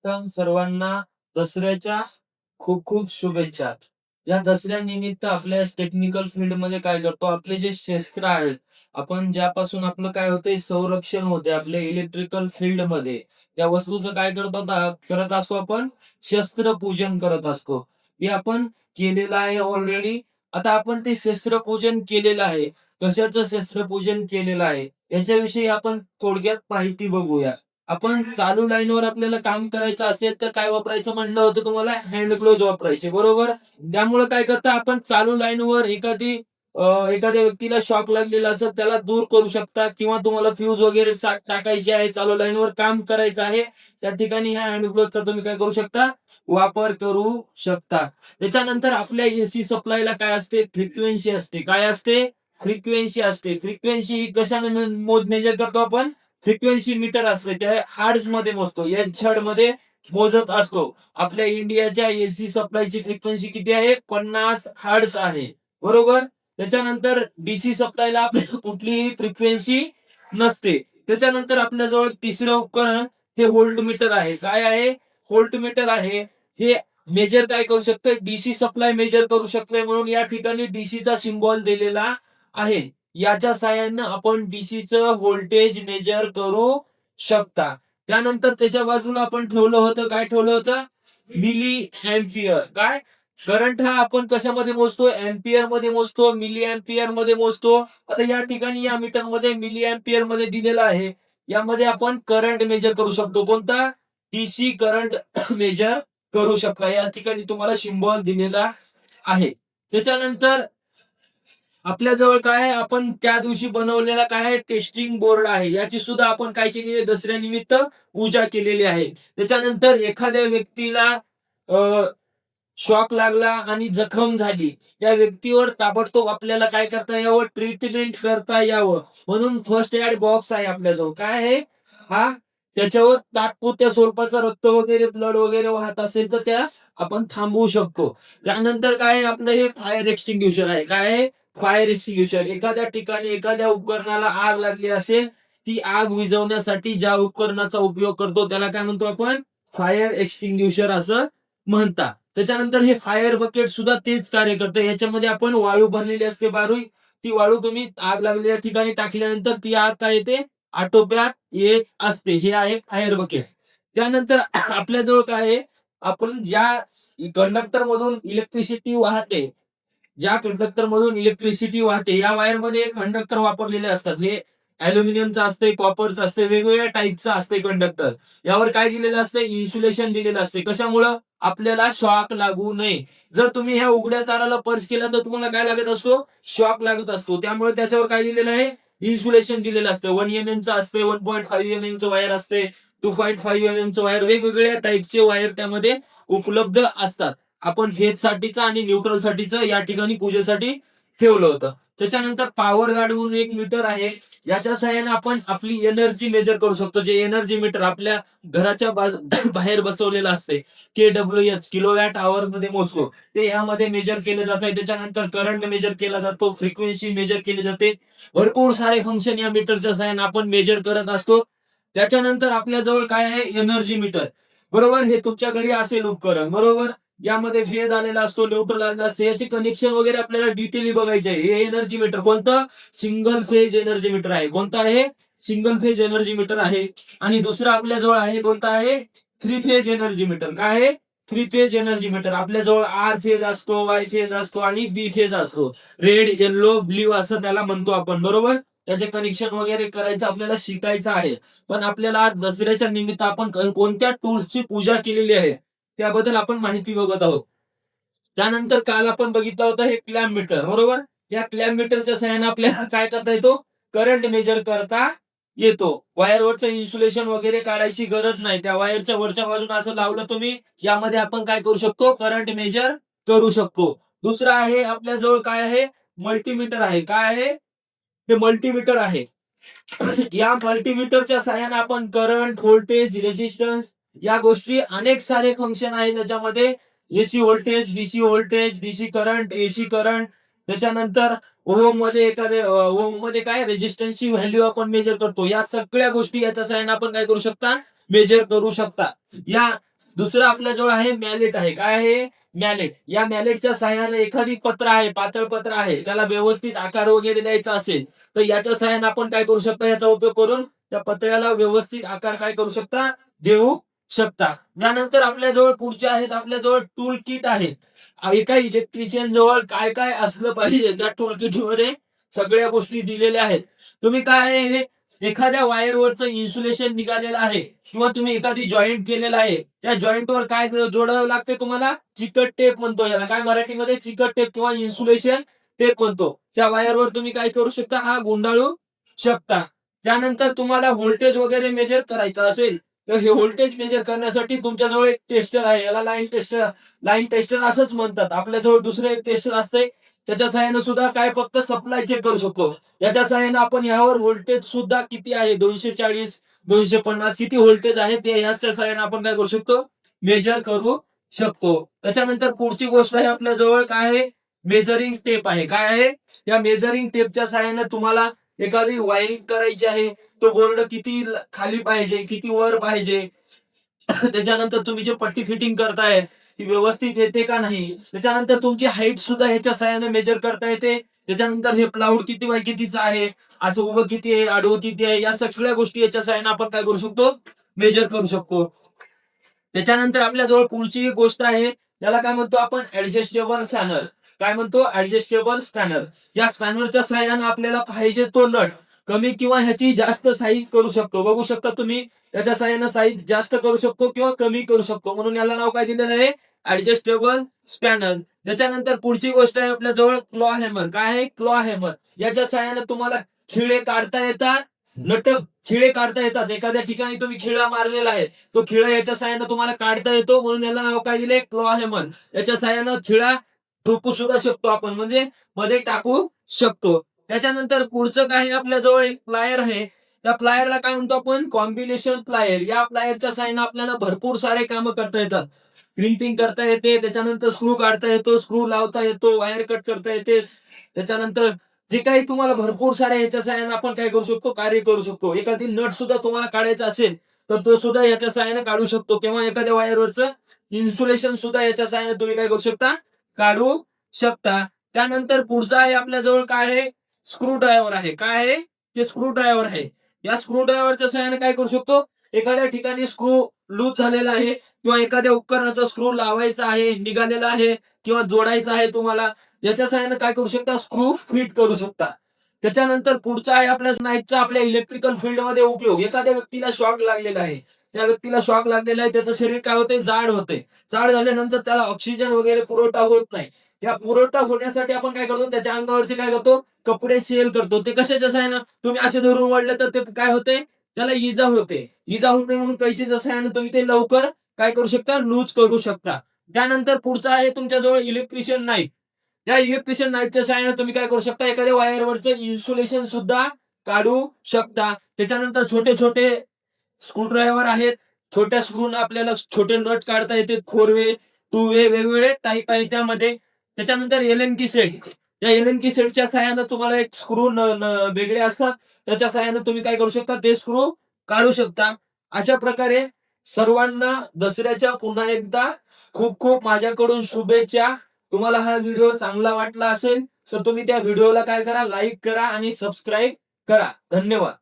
प्रथम सर्वांना दसऱ्याच्या खूप खूप शुभेच्छा. या दसऱ्यानिमित्त आपल्या टेक्निकल फील्डमध्ये काय करतो, आपले जे शस्त्र आहेत, आपण ज्यापासून आपलं काय होतंय संरक्षण होते आपल्या इलेक्ट्रिकल फील्डमध्ये, त्या वस्तूचं काय करत असतो आपण शस्त्रपूजन करत असतो. हे आपण केलेलं आहे ऑलरेडी. आता आपण ते शस्त्रपूजन केलेलं आहे. कशाचं शस्त्रपूजन केलेलं आहे, याच्याविषयी आपण थोडक्यात माहिती बघूया. आपण चालू लाईनवर आपल्याला काम करायचं असेल तर काय वापरायचं म्हणलं होतं तुम्हाला? हँड ग्लोव्हज वापरायचे, बरोबर? त्यामुळे काय करता आपण चालू लाईनवर एखाद्या व्यक्तीला शॉक लागलेला असेल त्याला दूर करू शकता किंवा तुम्हाला फ्यूज वगैरे टाकायचे आहे, चालू लाईनवर काम करायचं आहे, त्या ठिकाणी ह्या हँड ग्लोव्हजचा तुम्ही काय करू शकता? वापर करू शकता. त्याच्यानंतर आपल्या एसी सप्लायला काय असते? फ्रिक्वेन्सी असते. काय असते? फ्रिक्वेन्सी असते. फ्रिक्वेन्सी ही कशाने मेजर करतो आपण? फ्रिक्वेन्सी मीटर असते ते हर्ट्झ मध्ये मोजतो, एच मध्ये मोजत असतो. आपल्या इंडियाच्या एसी सप्लायची फ्रिक्वेन्सी किती आहे? 50 हर्ट्झ आहे, बरोबर? त्याच्यानंतर डीसी सप्लायला आपल्याला कुठलीही फ्रिक्वेन्सी नसते. त्याच्यानंतर आपल्याजवळ तिसरं उपकरण हे व्होल्ट मीटर आहे. काय आहे? व्होल्ट मीटर आहे. हे मेजर काय करू शकतं? डीसी सप्लाय मेजर करू शकतोय, म्हणून या ठिकाणी डीसीचा सिम्बॉल दिलेला आहे. याच्या साहाय्याने आपण डीसीचं व्होल्टेज मेजर करू शकता. त्यानंतर त्याच्या बाजूला आपण ठेवलं होतं, काय ठेवलं होतं? Milli ampere. काय? करंट हा आपण कशामध्ये मोजतो? अँपिअर मध्ये मोजतो, मिली अँपिअर मध्ये मोजतो. आता या ठिकाणी या मीटरमध्ये मिली अँपिअर मध्ये दिलेलं आहे. यामध्ये आपण करंट मेजर करू शकतो. कोणता? डीसी करंट मेजर करू शकता. या ठिकाणी तुम्हाला सिम्बॉल दिलेला आहे. त्याच्यानंतर आपल्याजवळ काय आहे? आपण त्या दिवशी बनवलेला काय आहे? टेस्टिंग बोर्ड आहे. याची सुद्धा आपण काय केलेली आहे? दसऱ्यानिमित्त पूजा केलेली आहे. त्याच्यानंतर एखाद्या व्यक्तीला शॉक लागला आणि जखम झाली. त्या व्यक्तीवर ताबडतोब आपल्याला काय करता यावं? ट्रीटमेंट करता यावं. म्हणून फर्स्ट एड बॉक्स आहे आपल्याजवळ. काय आहे? हा त्याच्यावर तात्पुरत्या स्वरूपाचा रक्त वगैरे, ब्लड वगैरे वाहत असेल तर त्या आपण थांबवू शकतो. त्यानंतर काय आहे? आपलं हे फायर एक्स्टिंग्विशर आहे. काय आहे? Fire extinguisher. एखाद्या ठिकाणी एखाद्या उपकरणाला आग लागली असेल, ती आग विझवण्यासाठी ज्या उपकरणाचा उपयोग करतो त्याला काय म्हणतो आपण? फायर एक्स्टिंग्विशर असं म्हणतात. त्याच्यानंतर हे फायर बकेट सुद्धा तेच कार्य करतं. ह्याच्यामध्ये आपण वाळू भरलेली असते बारूई. ती वाळू तुम्ही आग लागलेल्या ठिकाणी टाकल्यानंतर ती आग काय येते? आटोक्यात येत असते. हे आहे फायर बकेट. त्यानंतर आपल्याजवळ काय आहे? आपण ज्या कंडक्टर मधून इलेक्ट्रिसिटी वाहते, या वायरमध्ये कंडक्टर वापरलेले असतात. हे अॅल्युमिनियमचं असते, कॉपरचं असते, वेगवेगळ्या टाईपचं असते कंडक्टर. यावर काय दिलेलं असते? इन्सुलेशन दिलेलं असते. कशामुळं? आपल्याला शॉक लागू नये. जर तुम्ही ह्या उघड्या ताराला स्पर्श केला तर तुम्हाला काय लागत असतो? शॉक लागत असतो. त्यामुळे त्याच्यावर काय दिलेलं आहे? इन्सुलेशन दिलेलं असतं. 1 चं असते, 1.5 चं वायर असते, 2.5 चं वायर, वेगवेगळ्या टाईपचे वायर त्यामध्ये उपलब्ध असतात. आपण फेज साठीचा आणि न्यूट्रल साठीचं या ठिकाणी पूजेसाठी ठेवलं होतं. त्याच्यानंतर पॉवर गार्ड म्हणून एक मीटर आहे. याच्या सहाय्याने आपण आपली एनर्जी मेजर करू शकतो. जे एनर्जी मीटर आपल्या घराच्या बाहेर बसवलेलं असते. KWH किलोवॅट आवर मध्ये मोजतो. ते यामध्ये मेजर केलं जात आहे. त्याच्यानंतर करंट मेजर केला जातो, फ्रिक्वेन्सी मेजर केली जाते. भरपूर सारे फंक्शन या मीटरच्या सहाय्याने आपण मेजर करत असतो. त्याच्यानंतर आपल्याजवळ काय आहे? Energy meter. बरोबर? हे तुमच्या घरी असेल उपकरण, बरोबर? यामध्ये फेज आलेला असतो, न्यूट्रल आलेला असतो. याचे कनेक्शन वगैरे आपल्याला डिटेली बघायचे आहे. हे एनर्जी मीटर कोणतं? सिंगल फेज एनर्जी मीटर आहे. कोणतं आहे? सिंगल फेज एनर्जी मीटर आहे. आणि दुसरं आपल्याजवळ आहे, कोणतं आहे? Three phase energy meter. काय आहे? Three phase energy meter. आपल्याजवळ आर फेज असतो, वाय फेज असतो आणि बी फेज असतो. रेड, येल्लो, ब्ल्यू असं त्याला म्हणतो आपण, बरोबर? त्याचे कनेक्शन वगैरे करायचं आपल्याला शिकायचं आहे. पण आपल्याला आज दसऱ्याच्या निमित्त आपण कोणत्या टूल्सची पूजा केलेली आहे त्याबद्दल आपण माहिती बघत आहोत. त्यानंतर काल आपण बघितलं होतं हे क्लॅम्प मीटर, बरोबर? या क्लॅम्प मीटरच्या सहाय्याने आपल्याला काय करता येतो? करंट मेजर करता येतो. वायरवरचं इन्सुलेशन वगैरे काढायची गरज नाही. त्या वायरच्या वरच्या बाजूला असं लावलं तुम्ही, यामध्ये आपण काय करू शकतो? करंट मेजर करू शकतो. दुसरं आहे आपल्याजवळ काय आहे? मल्टीमीटर आहे. काय आहे? हे मल्टीमीटर आहे. या मल्टीमीटरच्या सहाय्याने आपण करंट, व्होल्टेज, रेझिस्टन्स या गोष्टी अनेक सारे फंक्शन आहेत त्याच्यामध्ये. AC voltage, DC voltage, DC current, AC current. त्याच्यानंतर ओहम मध्ये काय रेझिस्टन्सची व्हॅल्यू आपण मेजर करतो. या सगळ्या गोष्टी याच्या सहाय्याने आपण काय करू शकता? मेजर करू शकता. या दुसरं आपल्याजवळ आहे मॅलेट आहे. काय आहे? मॅलेट. या मॅलेटच्या सहाय्याने एखादी पत्र आहे, पातळ पत्र आहे, त्याला व्यवस्थित आकार वगैरे द्यायचा असेल, तर याच्या सहाय्याने आपण काय करू शकता, याचा उपयोग करून त्या पत्र्याला व्यवस्थित आकार काय करू शकता, देऊ शकता. त्यानंतर आपल्याजवळ पुढचे आहेत, आपल्याजवळ टूल किट आहे. एका इलेक्ट्रिशियन जवळ काय-काय असलं पाहिजे त्या टूल किटमध्ये सगळ्या गोष्टी दिलेल्या आहेत. तुम्ही काय आहे, एखाद्या वायरवरचं इन्सुलेशन निघालेलं आहे किंवा तुम्ही एखादी जॉइंट केलेला आहे. त्या जॉइंटवर काय जोडावं लागते तुम्हाला? चिकट टेप म्हणतो याला. काय मराठीमध्ये चिकट टेप किंवा इन्सुलेशन टेप म्हणतो. त्या वायरवर तुम्ही काय करू शकता? हा गुंडाळू शकता. त्यानंतर तुम्हाला व्होल्टेज वगैरे मेजर करायचं असेल, तर हे व्होल्टेज मेजर करण्यासाठी तुमच्याजवळ एक टेस्टर आहे. याला लाईन टेस्टर असंच म्हणतात. आपल्याजवळ दुसरं एक टेस्टर असतंय. त्याच्या सहाय्याने सुद्धा काय फक्त सप्लाय चेक करू शकतो. याच्या सहाय्याने आपण यावर व्होल्टेज सुद्धा किती आहे 240, 250 किती व्होल्टेज आहे ते ह्याच्या सहाय्याने आपण काय करू शकतो? मेजर करू शकतो. त्याच्यानंतर पुढची गोष्ट आहे आपल्याजवळ काय आहे? मेजरिंग टेप आहे. काय आहे? या मेजरिंग टेपच्या सहाय्याने तुम्हाला एखादी वायरिंग करायची आहे. तो बोर्ड किती खाली पाहिजे, किती वर पाहिजे. त्याच्यानंतर तुम्ही जे पट्टी फिटिंग करताय ती व्यवस्थित येते का नाही. त्याच्यानंतर तुमची हाईट सुद्धा ह्याच्या सहाय्याने मेजर करता येते. त्याच्यानंतर हे प्लाऊड किती बाय कितीचं आहे, असं उभं किती आहे, आडवं किती आहे, या सगळ्या गोष्टी याच्या सहाय्याने आपण काय करू शकतो? मेजर करू शकतो. त्याच्यानंतर आपल्याजवळ पुढची एक गोष्ट आहे, त्याला काय म्हणतो आपण? Adjustable spanner. काय म्हणतो? Adjustable spanner. या स्पॅनरच्या सहाय्याने आपल्याला पाहिजे तो नट कमी किंवा ह्याची जास्त साईज करू शकतो. बघू शकता तुम्ही याच्या सहाय्याने साईज जास्त करू शकतो किंवा कमी करू शकतो. म्हणून याला नाव काय दिलेलं आहे? Adjustable spanner. त्याच्यानंतर पुढची गोष्ट आहे आपल्याजवळ क्लॉ हॅमर. काय आहे? Claw hammer. याच्या सहाय्याने तुम्हाला खिळे काढता येतात, नट खिळे काढता येतात. एखाद्या ठिकाणी तुम्ही खिळा मारलेला आहे, तो खिळा याच्या सहाय्याने तुम्हाला काढता येतो. म्हणून याला नाव काय दिले? Claw hammer. याच्या सहाय्याने खिळा ठोकू सुद्धा शकतो आपण, म्हणजे मध्ये टाकू शकतो. त्याच्यानंतर पुढचं काय आहे आपल्याजवळ? एक प्लायर आहे. त्या प्लायरला काय म्हणतो आपण? Combination plier. या प्लायरच्या सहाय्याने आपल्याला भरपूर सारे कामं करता येतात. प्रिंटिंग करता येते, त्याच्यानंतर स्क्रू काढता येतो, स्क्रू लावता येतो, वायर कट करता येते. त्याच्यानंतर जे काही तुम्हाला भरपूर साऱ्या ह्याच्या सहाय्याने आपण काय करू शकतो? कार्य करू शकतो. एखादी नट सुद्धा तुम्हाला काढायचा असेल, तर तो सुद्धा याच्या सहाय्याने काढू शकतो किंवा एखाद्या वायरवरचं इन्सुलेशन सुद्धा याच्या सहाय्याने तुम्ही काय करू शकता? काढू शकता. त्यानंतर पुढचा आहे आपल्याजवळ काय आहे? स्क्रू ड्रायव्हर आहे. काय आहे? ते स्क्रू ड्रायव्हर आहे. या स्क्रू ड्रायव्हरच्या सहाय्याने काय करू शकतो? एखाद्या ठिकाणी स्क्रू लूज झालेला आहे किंवा एखाद्या उपकरणाचा स्क्रू लावायचा आहे, निघालेला आहे किंवा जोडायचा आहे तुम्हाला, याच्या सहाय्याने काय करू शकता? स्क्रू फिट करू शकता. त्याच्यानंतर पुढचा आहे आपल्या नाईफचा आपल्या इलेक्ट्रिकल फील्डमध्ये उपयोग. एखाद्या व्यक्तीला शॉक लागलेला आहे. त्या व्यक्तीला शॉक लागलेला आहे, त्याचं शरीर काय होतंय? जाड होतंय. जाड झाल्यानंतर त्याला ऑक्सिजन वगैरे पुरवठा होत नाही. या पुरवठा होण्यासाठी आपण काय करतो? त्याच्या अंगावरचे काय करतो? कपडे शेल करतो. ते कशाच्या सहाय्याने? तुम्ही असे धरून ओढले तर ते काय होते? त्याला इजा होते. इजा होऊ नये म्हणून कैचीच्या सहाय्याने तुम्ही ते लवकर काय करू शकता? लूज करू शकता. त्यानंतर पुढचा आहे तुमच्याजवळ इलेक्ट्रिशियन नाईफ. या इलेक्ट्रिशियन नाईफच्या सहाय्याने तुम्ही काय करू शकता? एखाद्या वायरवरचं इन्सुलेशन सुद्धा काढू शकता. त्याच्यानंतर छोटे-छोटे स्क्रूड्रायव्हर आहेत. छोट्या स्क्रूने आपल्याला छोटे नट काढता येते. 4 वे, 2 वे वेगवेगळे टाइप आहेत त्यामध्ये. त्याच्यानंतर एलन की सेट. या एलन की सेटच्या सहाय्याने तुम्हाला एक स्क्रू वेगळे असतात. त्याच्या सहाय्याने तुम्ही काय करू शकता? ते स्क्रू काढू शकता. अशा प्रकारे सर्वांना दसऱ्याच्या पुन्हा एकदा खूप खूप माझ्याकडून शुभेच्छा. तुम्हाला हा व्हिडिओ चांगला वाटला असेल, तर तुम्ही त्या व्हिडिओला काय करा? लाईक करा आणि सबस्क्राईब करा. धन्यवाद.